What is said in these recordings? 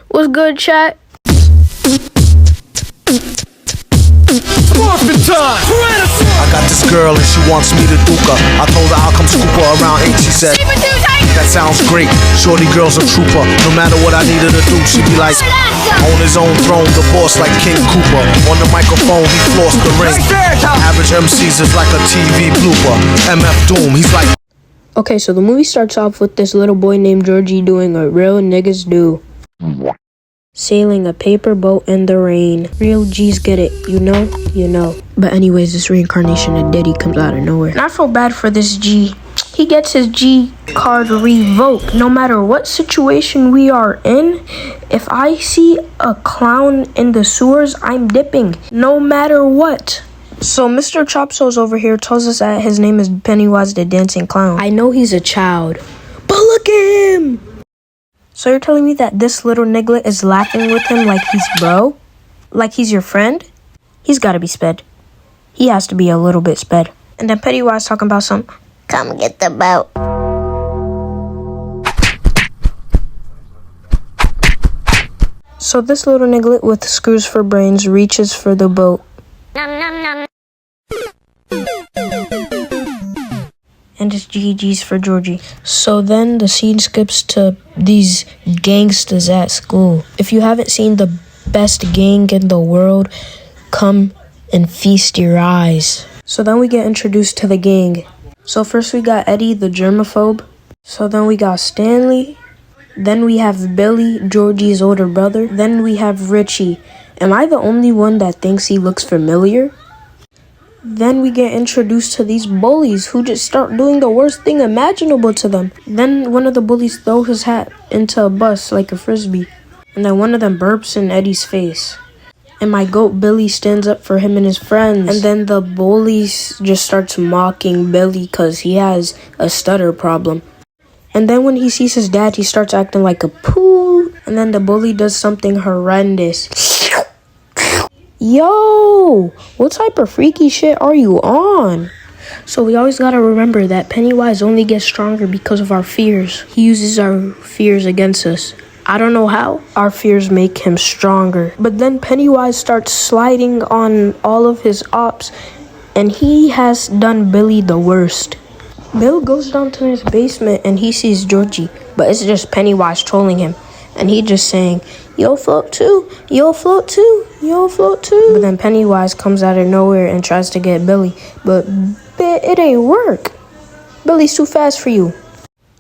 What's good, chat? Morphin' time! I got this girl and she wants me to duke her. I told her I'll come scoop her around 8. She said, that sounds great. Shorty girl's a trooper. No matter what I need her to do, she be like, on his own throne, the boss like King Cooper. On the microphone, he flossed the ring. Average MCs is like a TV blooper. MF Doom, he's like... Okay, so the movie starts off with this little boy named Georgie doing what real niggas do. Sailing a paper boat in the rain. Real G's get it, you know? You know. But anyways, this reincarnation of Diddy comes out of nowhere. And I feel bad for this G. He gets his G card revoked. No matter what situation we are in, if I see a clown in the sewers, I'm dipping. No matter what. So Mr. Chopso's over here tells us that his name is Pennywise the Dancing Clown. I know he's a child, but look at him! So you're telling me that this little niglet is laughing with him like he's bro? Like he's your friend? He's gotta be sped. He has to be a little bit sped. And then Pennywise talking about some, come get the boat. So this little niglet with screws for brains reaches for the boat. And it's GG's for Georgie. So then the scene skips to these gangsters at school. If you haven't seen the best gang in the world, come and feast your eyes. So then we get introduced to the gang. So first we got Eddie, the germaphobe. So then we got Stanley. Then we have Billy, Georgie's older brother. Then we have Richie. Am I the only one that thinks he looks familiar? Then we get introduced to these bullies who just start doing the worst thing imaginable to them. Then one of the bullies throws his hat into a bus like a frisbee. And then one of them burps in Eddie's face. And my goat Billy stands up for him and his friends. And then the bullies just starts mocking Billy because he has a stutter problem. And then when he sees his dad, he starts acting like a poo. And then the bully does something horrendous. Yo, what type of freaky shit are you on? So we always gotta remember that Pennywise only gets stronger because of our fears. He uses our fears against us. I don't know how. Our fears make him stronger. But then Pennywise starts sliding on all of his ops, and he has done Billy the worst. Bill goes down to his basement and he sees Georgie, but it's just Pennywise trolling him. And he just saying, you'll float too, you'll float too, you'll float too. But then Pennywise comes out of nowhere and tries to get Billy. But it ain't work. Billy's too fast for you.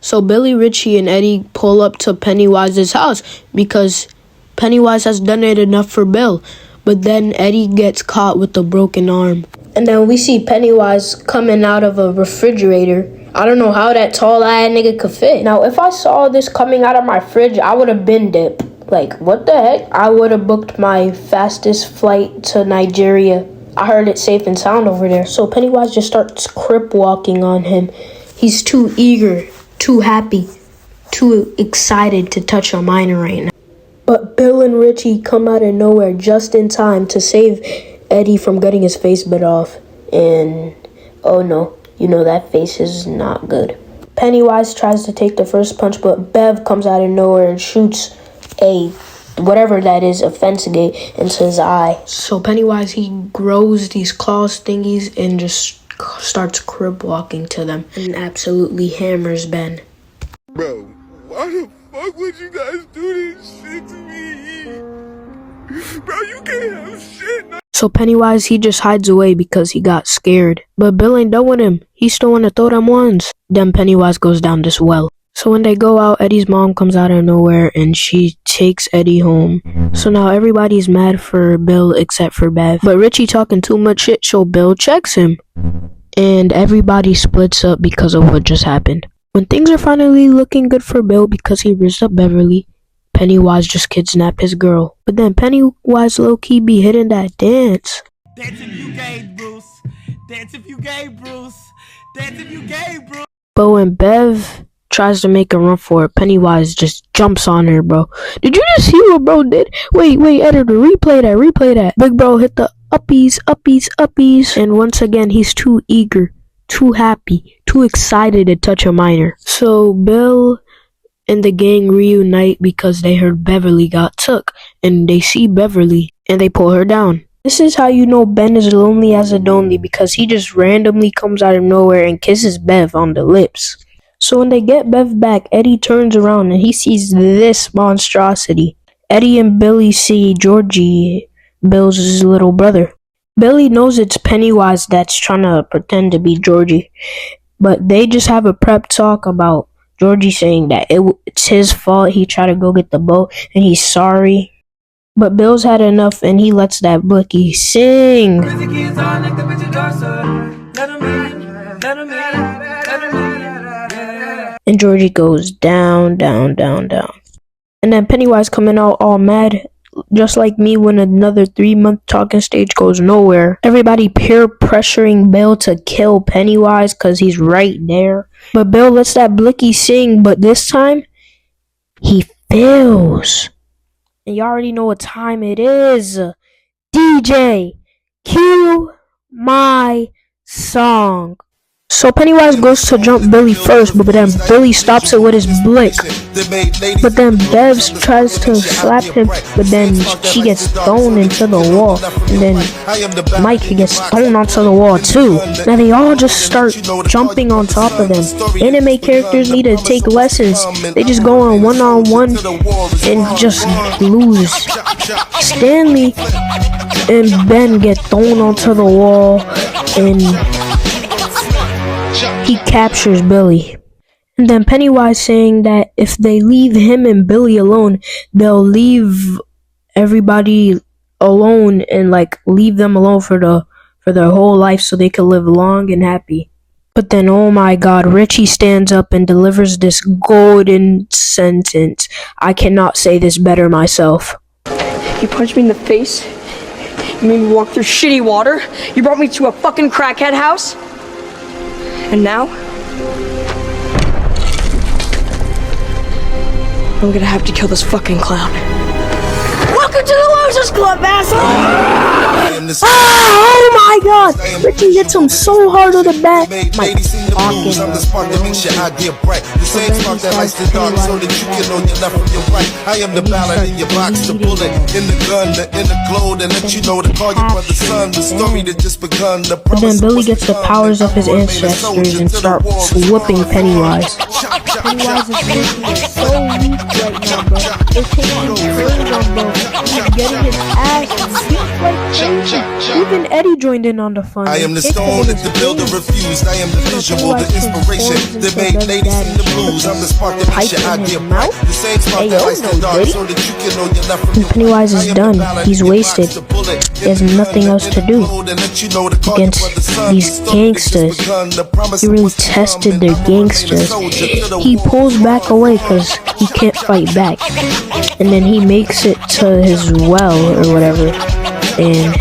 So Billy, Richie, and Eddie pull up to Pennywise's house because Pennywise has done it enough for Bill. But then Eddie gets caught with a broken arm. And then we see Pennywise coming out of a refrigerator. I don't know how that tall-eyed nigga could fit. Now, if I saw this coming out of my fridge, I would have been dipped. Like, what the heck? I would have booked my fastest flight to Nigeria. I heard it's safe and sound over there. So Pennywise just starts crip walking on him. He's too eager, too happy, too excited to touch a minor right now. But Bill and Richie come out of nowhere just in time to save Eddie from getting his face bit off. And, oh no. You know that face is not good. Pennywise tries to take the first punch, but Bev comes out of nowhere and shoots a, whatever that is, a fence gate into his eye. So Pennywise, he grows these claws thingies and just starts crib walking to them and absolutely hammers Ben. Bro, why the fuck would you guys do this shit to me? Bro, you can't have shit. So Pennywise, he just hides away because he got scared. But Bill ain't done with him. He still wanna throw them ones. Then Pennywise goes down this well. So when they go out, Eddie's mom comes out of nowhere and she takes Eddie home. So now everybody's mad for Bill except for Bev. But Richie talking too much shit, so Bill checks him. And everybody splits up because of what just happened. When things are finally looking good for Bill because he rizzed up Beverly, Pennywise just kidnapped his girl. But then Pennywise low-key be hitting that dance. Dance if you gay, Bruce. Dance if you gay, Bruce. Dance if you gay, Bruce. But when Bev tries to make a run for it, Pennywise just jumps on her, bro. Did you just see what bro did? Wait, editor, replay that. Big bro hit the uppies. And once again, he's too eager, too happy, too excited to touch a minor. So Bill and the gang reunite because they heard Beverly got took, and they see Beverly and they pull her down. This is how you know Ben is lonely as a lonely, because he just randomly comes out of nowhere and kisses Bev on the lips. So when they get Bev back, Eddie turns around and he sees this monstrosity. Eddie and Billy see Georgie, Bill's little brother. Billy knows it's Pennywise that's trying to pretend to be Georgie, but they just have a prep talk about Georgie saying that it's his fault. He tried to go get the boat and he's sorry. But Bill's had enough and he lets that Blicky sing. And Georgie goes down, down, down, down. And then Pennywise coming out all mad, just like me when another 3-month talking stage goes nowhere. Everybody peer pressuring Bill to kill Pennywise because he's right there. But Bill lets that Blicky sing, but this time, he fails. And you already know what time it is. DJ, cue my song. So Pennywise goes to jump Billy first, but then Billy stops it with his blick. But then Bev tries to slap him, but then she gets thrown into the wall. And then Mike gets thrown onto the wall too. Now they all just start jumping on top of them. Anime characters need to take lessons. They just go on one-on-one and just lose. Stanley and Ben get thrown onto the wall and he captures Billy. And then Pennywise saying that if they leave him and Billy alone, they'll leave everybody alone and like leave them alone for their whole life so they can live long and happy. But then, oh my god, Richie stands up and delivers this golden sentence. I cannot say this better myself. You punched me in the face. You made me walk through shitty water. You brought me to a fucking crackhead house. And now, I'm gonna have to kill this fucking clown. Welcome to the Losers Club, asshole! Oh my god! Richie hits him so hard on the back. My fucking The same spark that lights the dark so that you can know your left from your right. I am the ballad in your box, the bullet in the gun, the inner glow that let you know to call your brother son. The story that just begun. But then Billy gets the powers of his ancestors and starts whooping Pennywise. Pennywise is looking so weak right now, bro. They're taking turns on bro. He's getting his ass beat like crazy. Even Eddie joined in on the fun. I am the stone that the builder refused. I am the visual, the inspiration that made ladies sing the blues. I'm the spark that makes your idea bright. The same spark that lights the dark so that you can know your left from your right. Pennywise is done. He's wasted. He has nothing else to do against these gangsters. He really tested their gangsters. He pulls back away because he can't fight back. And then he makes it to his well or whatever. And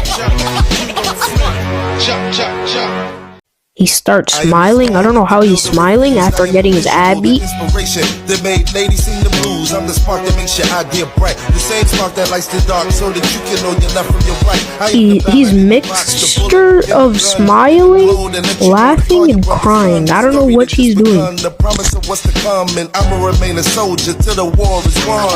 he starts smiling. I don't know how he's smiling after getting his ab beat. That made ladies sing the blues. I'm the spark that makes your idea bright. The same spark that lights the dark so that you can know your left from your right. He's mixture of smiling, laughing, and crying. I don't know what he's doing. The promise of what's to come, and I'ma remain a soldier till the war is won.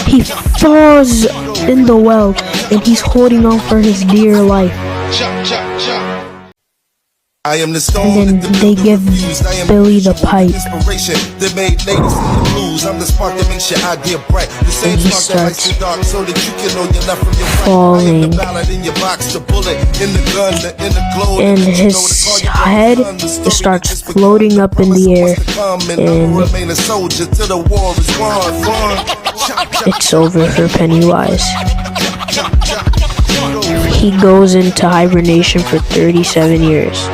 He falls in the well and he's holding on for his dear life. I am the stone and then they give Billy the pipe. That made ladies sing the blues. I'm the spark that makes your idea bright. The same spark that lights the dark so that you can know your left from your right. Falling. I am the ballad in your box, the bullet in the gun, the inner glow. And his head starts floating up in the air. And it's over for Pennywise. He goes into hibernation for 37 years.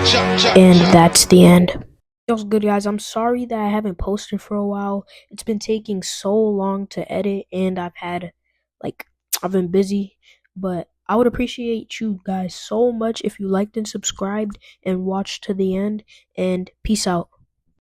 And that's the end. What's good, guys? I'm sorry that I haven't posted for a while. It's been taking so long to edit, and I've been busy. But I would appreciate you guys so much if you liked and subscribed and watched to the end. And peace out.